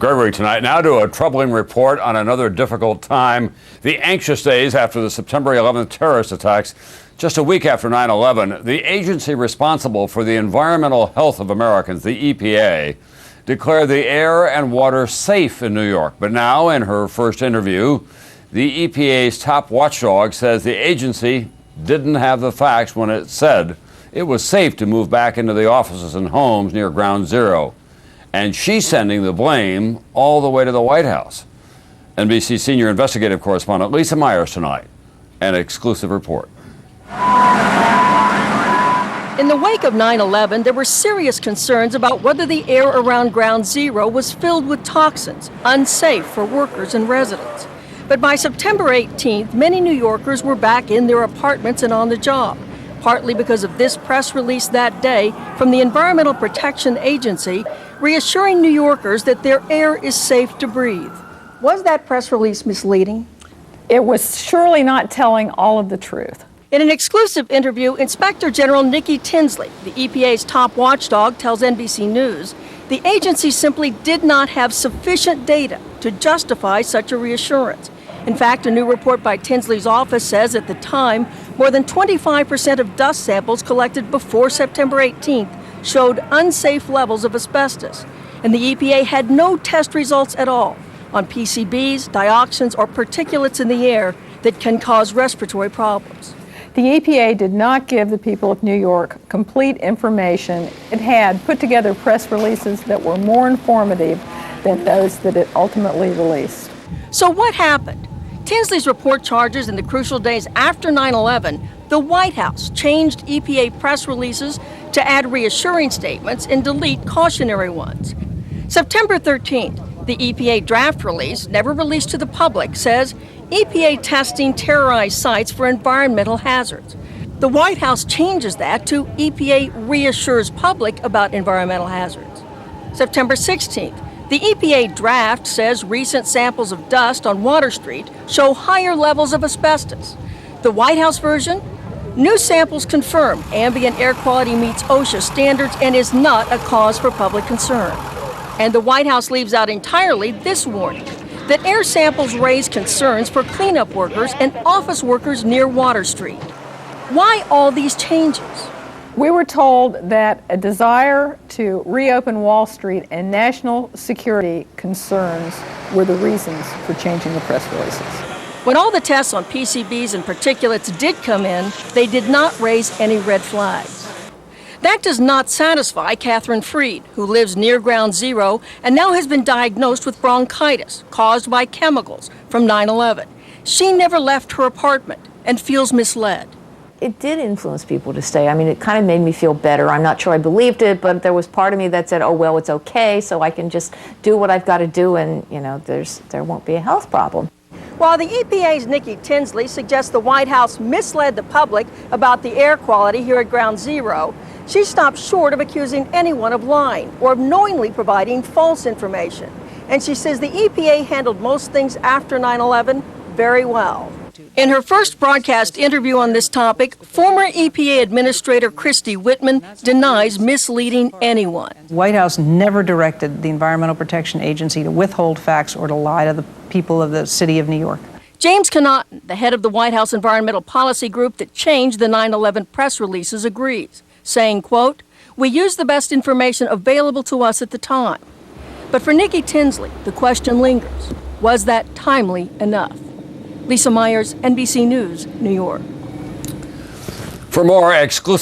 Gregory tonight. Now to a troubling report on another difficult time. The anxious days after the September 11th terrorist attacks. Just a week after 9/11, the agency responsible for the environmental health of Americans, the EPA, declared the air and water safe in New York. But now, in her first interview, the EPA's top watchdog says the agency didn't have the facts when it said it was safe to move back into the offices and homes near Ground Zero. And she's sending the blame all the way to the White House. NBC senior investigative correspondent Lisa Myers tonight. An exclusive report. In the wake of 9/11, there were serious concerns about whether the air around Ground Zero was filled with toxins, unsafe for workers and residents. But by September 18th, many New Yorkers were back in their apartments and on the job, partly because of this press release that day from the Environmental Protection Agency, reassuring New Yorkers that their air is safe to breathe. Was that press release misleading? It was surely not telling all of the truth. In an exclusive interview, Inspector General Nikki Tinsley, the EPA's top watchdog, tells NBC News the agency simply did not have sufficient data to justify such a reassurance. In fact, a new report by Tinsley's office says at the time, more than 25% of dust samples collected before September 18th showed unsafe levels of asbestos, and the EPA had no test results at all on PCBs, dioxins, or particulates in the air that can cause respiratory problems. The EPA did not give the people of New York complete information. It had put together press releases that were more informative than those that it ultimately released. So what happened? Tinsley's report charges in the crucial days after 9/11, the White House changed EPA press releases to add reassuring statements and delete cautionary ones. September 13th, the EPA draft release, never released to the public, says EPA testing terrorized sites for environmental hazards. The White House changes that to EPA reassures public about environmental hazards. September 16th, the EPA draft says recent samples of dust on Water Street show higher levels of asbestos. The White House version? New samples confirm ambient air quality meets OSHA standards and is not a cause for public concern. And the White House leaves out entirely this warning, that air samples raise concerns for cleanup workers and office workers near Water Street. Why all these changes? We were told that a desire to reopen Wall Street and national security concerns were the reasons for changing the press releases. When all the tests on PCBs and particulates did come in, they did not raise any red flags. That does not satisfy Catherine Freed, who lives near Ground Zero and now has been diagnosed with bronchitis caused by chemicals from 9/11. She never left her apartment and feels misled. It did influence people to stay. I mean, it kind of made me feel better. I'm not sure I believed it, but there was part of me that said, oh, well, it's okay, so I can just do what I've got to do and, you know, there won't be a health problem. While the EPA's Nikki Tinsley suggests the White House misled the public about the air quality here at Ground Zero, she stops short of accusing anyone of lying or of knowingly providing false information. And she says the EPA handled most things after 9/11 very well. In her first broadcast interview on this topic, former EPA Administrator Christy Whitman denies misleading anyone. The White House never directed the Environmental Protection Agency to withhold facts or to lie to the people of the city of New York. James Connaughton, the head of the White House Environmental Policy Group that changed the 9/11 press releases, agrees, saying, quote, "We used the best information available to us at the time." But for Nikki Tinsley, the question lingers. Was that timely enough? Lisa Myers, NBC News, New York. For more exclusive